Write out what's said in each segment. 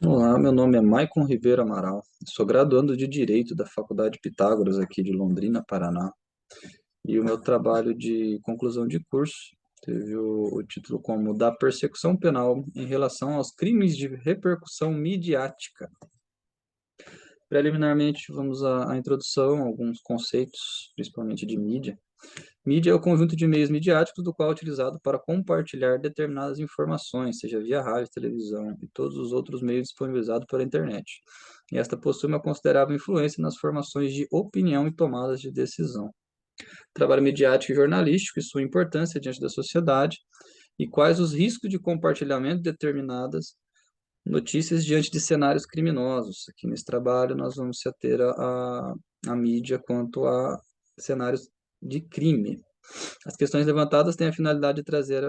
Olá, meu nome é Maicon Ribeiro Amaral. Sou graduando de Direito da Faculdade Pitágoras aqui de Londrina, Paraná. E o meu trabalho de conclusão de curso teve o título como Da Persecução Penal em relação aos crimes de repercussão midiática. Preliminarmente, vamos à introdução, alguns conceitos, principalmente de mídia. Mídia é o conjunto de meios midiáticos do qual é utilizado para compartilhar determinadas informações, seja via rádio, televisão e todos os outros meios disponibilizados pela internet. E esta possui uma considerável influência nas formações de opinião e tomadas de decisão. Trabalho midiático e jornalístico e sua importância diante da sociedade e quais os riscos de compartilhamento de determinadas notícias diante de cenários criminosos. Aqui nesse trabalho nós vamos se ater à mídia quanto a cenários de crime. As questões levantadas têm a finalidade de trazer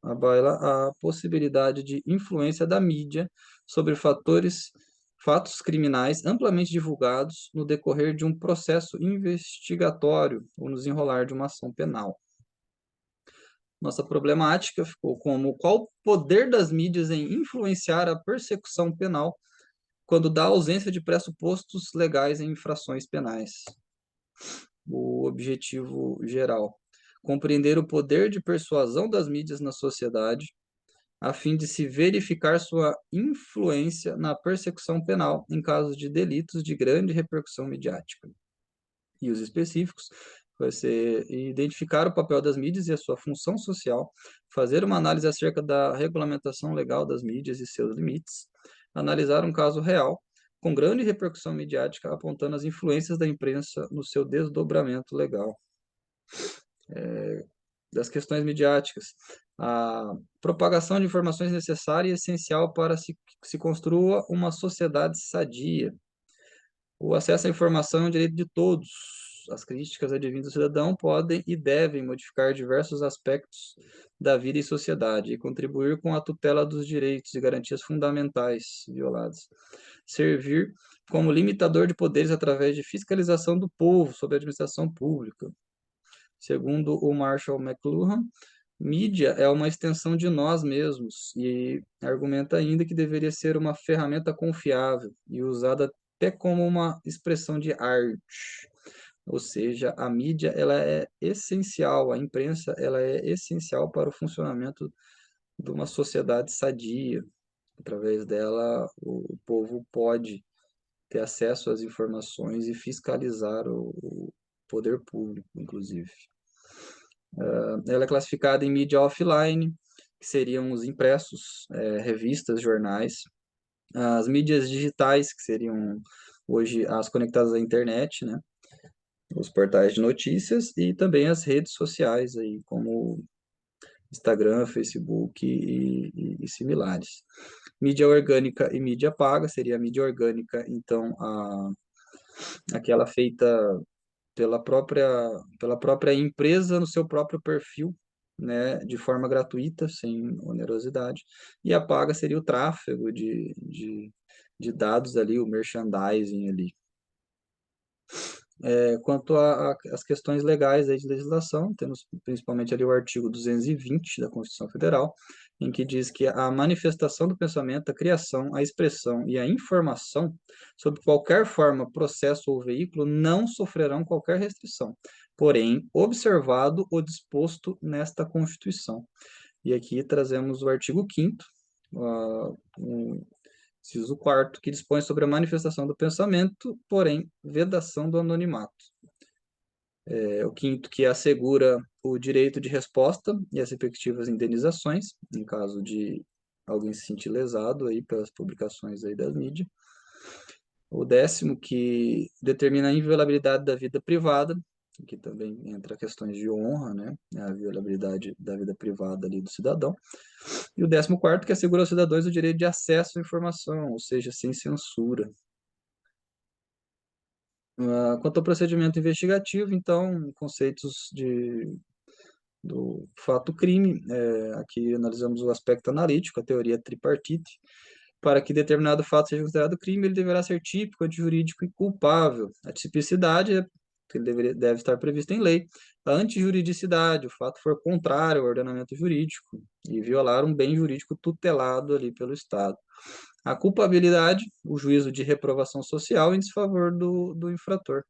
à baila a possibilidade de influência da mídia sobre fatos criminais amplamente divulgados no decorrer de um processo investigatório ou no desenrolar de uma ação penal. Nossa problemática ficou como qual o poder das mídias em influenciar a persecução penal quando dá ausência de pressupostos legais em infrações penais. O objetivo geral: compreender o poder de persuasão das mídias na sociedade, a fim de se verificar sua influência na persecução penal em casos de delitos de grande repercussão midiática. E os específicos vai ser identificar o papel das mídias e a sua função social, fazer uma análise acerca da regulamentação legal das mídias e seus limites, analisar um caso real com grande repercussão midiática, apontando as influências da imprensa no seu desdobramento legal. Das questões midiáticas. A propagação de informações necessária e essencial para se construa uma sociedade sadia. O acesso à informação é um direito de todos. As críticas advindas do cidadão podem e devem modificar diversos aspectos da vida e sociedade e contribuir com a tutela dos direitos e garantias fundamentais violados. Servir como limitador de poderes através de fiscalização do povo sobre a administração pública. Segundo o Marshall McLuhan, mídia é uma extensão de nós mesmos e argumenta ainda que deveria ser uma ferramenta confiável e usada até como uma expressão de arte. Ou seja, a mídia ela é essencial, a imprensa ela é essencial para o funcionamento de uma sociedade sadia. Através dela, o povo pode ter acesso às informações e fiscalizar o poder público, inclusive. Ela é classificada em mídia offline, que seriam os impressos, revistas, jornais. As mídias digitais, que seriam hoje as conectadas à internet, né? Os portais de notícias e também as redes sociais, aí, como Instagram, Facebook e similares. Mídia orgânica e mídia paga, seria a mídia orgânica, então, aquela feita pela própria, pela própria empresa no seu próprio perfil, né, de forma gratuita, sem onerosidade. E a paga seria o tráfego de dados ali, o merchandising ali. Quanto às questões legais aí de legislação, temos principalmente ali o artigo 220 da Constituição Federal, em que diz que a manifestação do pensamento, a criação, a expressão e a informação, sob qualquer forma, processo ou veículo, não sofrerão qualquer restrição, porém, observado o disposto nesta Constituição. E aqui trazemos o artigo 5º, inciso 4º, que dispõe sobre a manifestação do pensamento, porém, vedação do anonimato. O 5º, que assegura o direito de resposta e as respectivas indenizações, em caso de alguém se sentir lesado aí pelas publicações aí das mídias. O 10º, que determina a inviolabilidade da vida privada, que também entra questões de honra, né? A violabilidade da vida privada ali do cidadão. E o 14º, que assegura aos cidadãos o direito de acesso à informação, ou seja, sem censura. Quanto ao procedimento investigativo, então, conceitos do fato crime, aqui analisamos o aspecto analítico, a teoria tripartite. Para que determinado fato seja considerado crime, ele deverá ser típico, antijurídico e culpável. A tipicidade ele deve estar prevista em lei. a antijuridicidade, o fato for contrário ao ordenamento jurídico e violar um bem jurídico tutelado ali pelo Estado. A culpabilidade, o juízo de reprovação social em desfavor do infrator.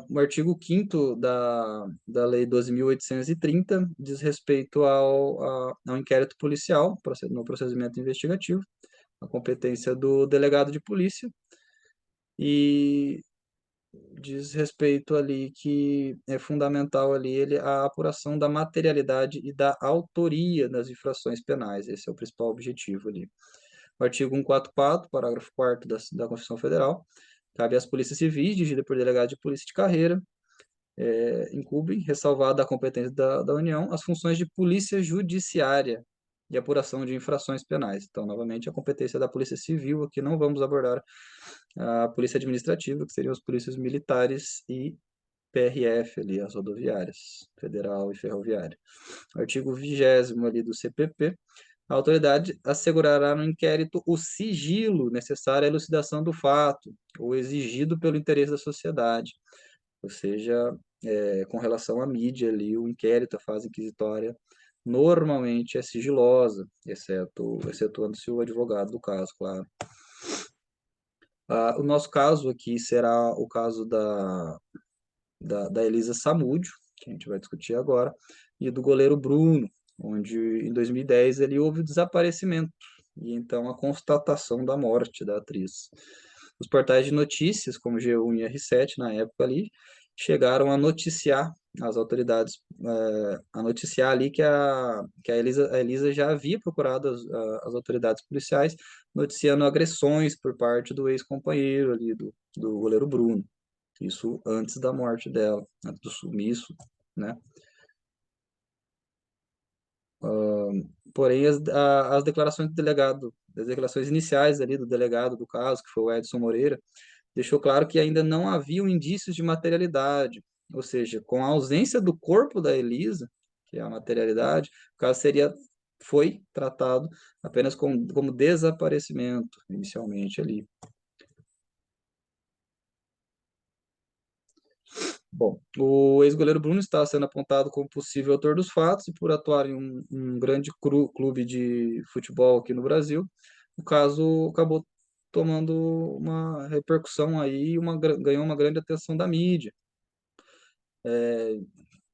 O artigo 5º da Lei 12.830 diz respeito ao inquérito policial no procedimento investigativo, a competência do delegado de polícia, e diz respeito ali que é fundamental ali a apuração da materialidade e da autoria das infrações penais. Esse é o principal objetivo ali. O artigo 144, parágrafo 4º da Constituição Federal, cabe às polícias civis, dirigida por delegado de polícia de carreira, incumbem, ressalvada a competência da União, as funções de polícia judiciária e apuração de infrações penais. Então, novamente, a competência da polícia civil, aqui não vamos abordar a polícia administrativa, que seriam as polícias militares e PRF ali, as rodoviárias, federal e ferroviária. Artigo 20º ali do CPP, a autoridade assegurará no inquérito o sigilo necessário à elucidação do fato, ou exigido pelo interesse da sociedade. Ou seja, com relação à mídia ali, o inquérito, a fase inquisitória, normalmente é sigilosa, excetuando-se o advogado do caso, claro. O nosso caso aqui será o caso da Elisa Samúdio, que a gente vai discutir agora, e do goleiro Bruno, onde em 2010 ele houve o desaparecimento e então a constatação da morte da atriz. Os portais de notícias, como G1 e R7, na época ali, chegaram a noticiar as autoridades, a noticiar ali que a Elisa já havia procurado as autoridades policiais, noticiando agressões por parte do ex-companheiro ali, do goleiro Bruno. Isso antes da morte dela, antes do sumiço, né? Porém, as declarações do delegado, as declarações iniciais ali do delegado do caso, que foi o Edson Moreira, deixou claro que ainda não haviam indícios de materialidade, ou seja, com a ausência do corpo da Elisa, que é a materialidade, o caso foi tratado apenas como desaparecimento, inicialmente ali. Bom, o ex-goleiro Bruno está sendo apontado como possível autor dos fatos e por atuar em um grande clube de futebol aqui no Brasil, o caso acabou tomando uma repercussão aí, ganhou uma grande atenção da mídia.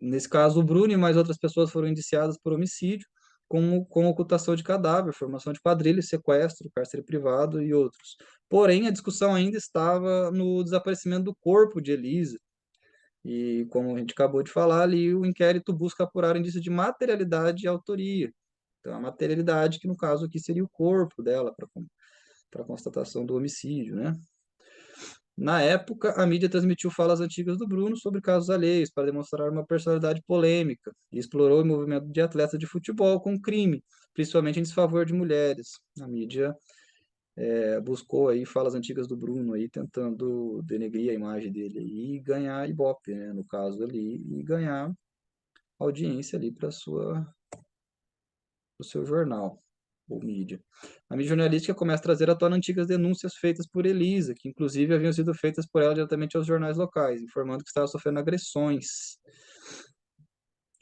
Nesse caso, o Bruno e mais outras pessoas foram indiciadas por homicídio, com ocultação de cadáver, formação de quadrilha, sequestro, cárcere privado e outros. Porém, a discussão ainda estava no desaparecimento do corpo de Elisa, e como a gente acabou de falar ali, o inquérito busca apurar indícios de materialidade e autoria. Então, a materialidade, que no caso aqui seria o corpo dela, para constatação do homicídio, né? Na época, a mídia transmitiu falas antigas do Bruno sobre casos alheios, para demonstrar uma personalidade polêmica, e explorou o movimento de atletas de futebol com crime, principalmente em desfavor de mulheres. A mídia buscou aí falas antigas do Bruno aí tentando denegrir a imagem dele e ganhar ibope, né, no caso ali, e ganhar audiência ali para o seu jornal ou mídia. A mídia jornalística começa a trazer à tona antigas denúncias feitas por Elisa, que inclusive haviam sido feitas por ela diretamente aos jornais locais, informando que estava sofrendo agressões.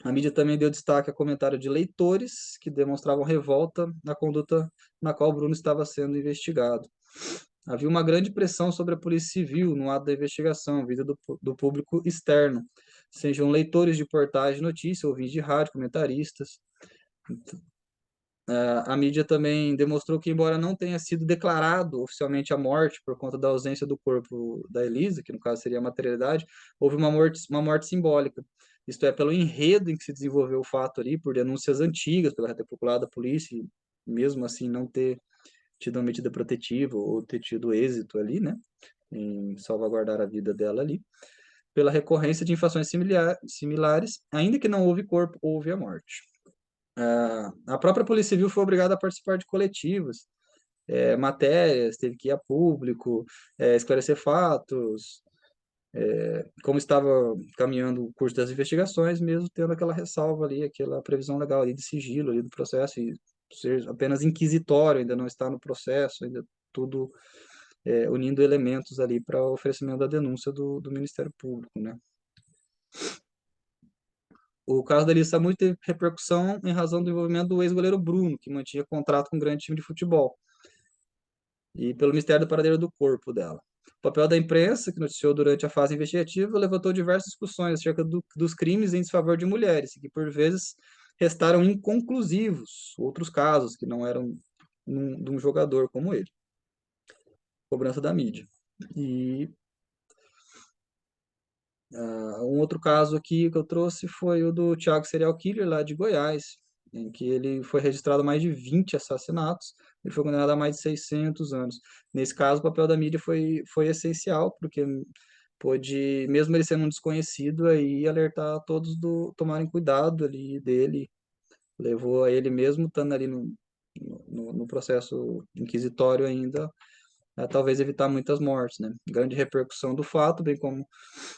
A mídia também deu destaque a comentário de leitores que demonstravam revolta na conduta na qual Bruno estava sendo investigado. Havia uma grande pressão sobre a Polícia Civil no ato da investigação, vinda do público externo, sejam leitores de portais de notícia, ouvintes de rádio, comentaristas. A mídia também demonstrou que, embora não tenha sido declarado oficialmente a morte por conta da ausência do corpo da Elisa, que no caso seria a materialidade, houve uma morte simbólica. Isto é, pelo enredo em que se desenvolveu o fato ali, por denúncias antigas pela ter procurado a polícia, e mesmo assim não ter tido uma medida protetiva ou ter tido êxito ali, né, em salvaguardar a vida dela ali, pela recorrência de infrações similares, ainda que não houve corpo, houve a morte. A própria Polícia Civil foi obrigada a participar de coletivas, matérias, teve que ir a público, esclarecer fatos, como estava caminhando o curso das investigações, mesmo tendo aquela ressalva ali, aquela previsão legal ali de sigilo ali do processo, e ser apenas inquisitório, ainda não está no processo, ainda tudo unindo elementos ali para o oferecimento da denúncia do Ministério Público, né? O caso da Elisa Samúdio teve repercussão em razão do envolvimento do ex-goleiro Bruno, que mantinha contrato com um grande time de futebol, e pelo mistério do paradeiro do corpo dela. O papel da imprensa, que noticiou durante a fase investigativa, levantou diversas discussões acerca dos crimes em desfavor de mulheres, que por vezes restaram inconclusivos. Outros casos que não eram de um jogador como ele. Cobrança da mídia. E um outro caso aqui que eu trouxe foi o do Thiago Serial Killer, lá de Goiás, em que ele foi registrado mais de 20 assassinatos, ele foi condenado a mais de 600 anos. Nesse caso, o papel da mídia foi essencial, porque pôde, mesmo ele sendo um desconhecido, aí alertar todos do tomarem cuidado ali dele, levou a ele mesmo estando ali no processo inquisitório ainda, a talvez evitar muitas mortes, né? Grande repercussão do fato, bem como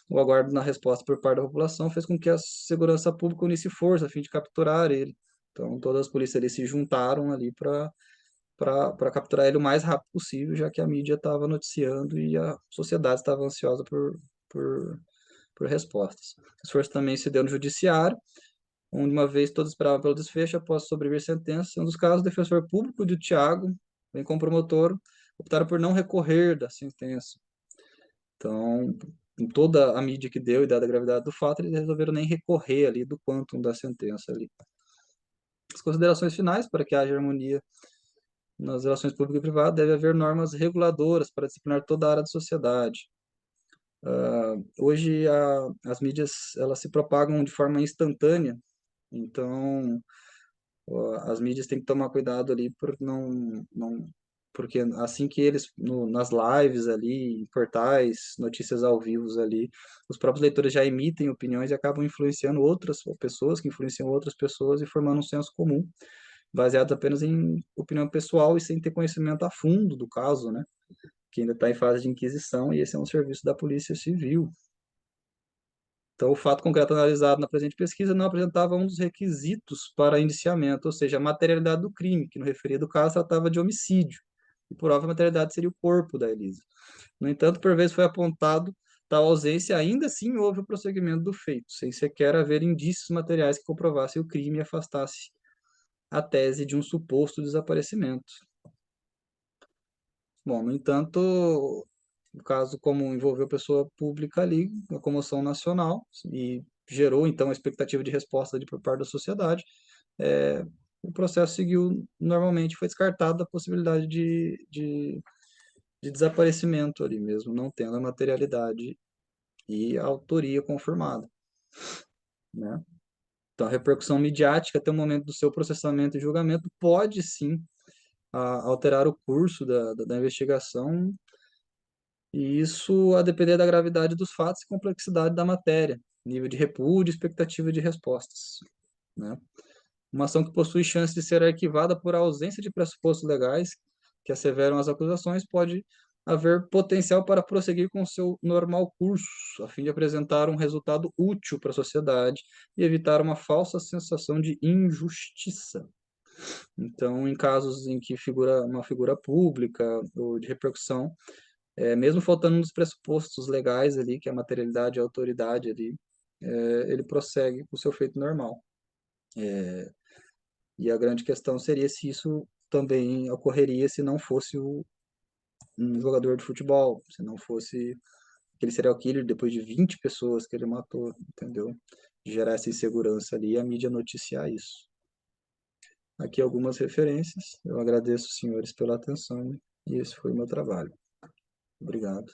o aguardo na resposta por parte da população, fez com que a segurança pública unisse força a fim de capturar ele. Então, todas as polícias ali se juntaram ali para capturar ele o mais rápido possível, já que a mídia estava noticiando e a sociedade estava ansiosa por, por respostas. O esforço também se deu no judiciário, onde uma vez todos esperavam pelo desfecho após sobreviver sentença. Em um dos casos, o defensor público de Tiago, bem como o promotor, optaram por não recorrer da sentença. Então, em toda a mídia que deu e dada a gravidade do fato, eles resolveram nem recorrer ali do quantum da sentença ali. As considerações finais, para que haja harmonia nas relações público e privado, deve haver normas reguladoras para disciplinar toda a área da sociedade. Hoje, as mídias elas se propagam de forma instantânea, então as mídias têm que tomar cuidado ali por não porque assim que eles nas lives ali, em portais, notícias ao vivo ali, os próprios leitores já emitem opiniões e acabam influenciando outras pessoas que influenciam outras pessoas e formando um senso comum, baseado apenas em opinião pessoal e sem ter conhecimento a fundo do caso, né? Que ainda está em fase de inquisição e esse é um serviço da Polícia Civil. Então, o fato concreto analisado na presente pesquisa não apresentava um dos requisitos para indiciamento, ou seja, a materialidade do crime, que no referido caso tratava de homicídio. E por óbvio, a materialidade seria o corpo da Elisa. No entanto, por vezes foi apontado tal ausência, ainda assim houve o prosseguimento do feito, sem sequer haver indícios materiais que comprovassem o crime e afastasse a tese de um suposto desaparecimento. Bom, no entanto, o caso como envolveu pessoa pública ali, uma comoção nacional, e gerou, então, a expectativa de resposta por parte da sociedade, o processo seguiu normalmente, foi descartada a possibilidade de desaparecimento ali mesmo, não tendo a materialidade e a autoria confirmada, né? Então, a repercussão midiática até o momento do seu processamento e julgamento pode, sim, alterar o curso da investigação, e isso a depender da gravidade dos fatos e complexidade da matéria, nível de repúdio e expectativa de respostas, né? Uma ação que possui chance de ser arquivada por ausência de pressupostos legais que asseveram as acusações pode haver potencial para prosseguir com seu normal curso, a fim de apresentar um resultado útil para a sociedade e evitar uma falsa sensação de injustiça. Então, em casos em que figura uma figura pública ou de repercussão, mesmo faltando nos pressupostos legais ali, que é a materialidade e a autoridade ali, ele prossegue com o seu feito normal. E a grande questão seria se isso também ocorreria se não fosse um jogador de futebol, se não fosse aquele serial killer depois de 20 pessoas que ele matou, entendeu? Gerar essa insegurança ali e a mídia noticiar isso. Aqui algumas referências. Eu agradeço os senhores pela atenção e esse foi o meu trabalho. Obrigado.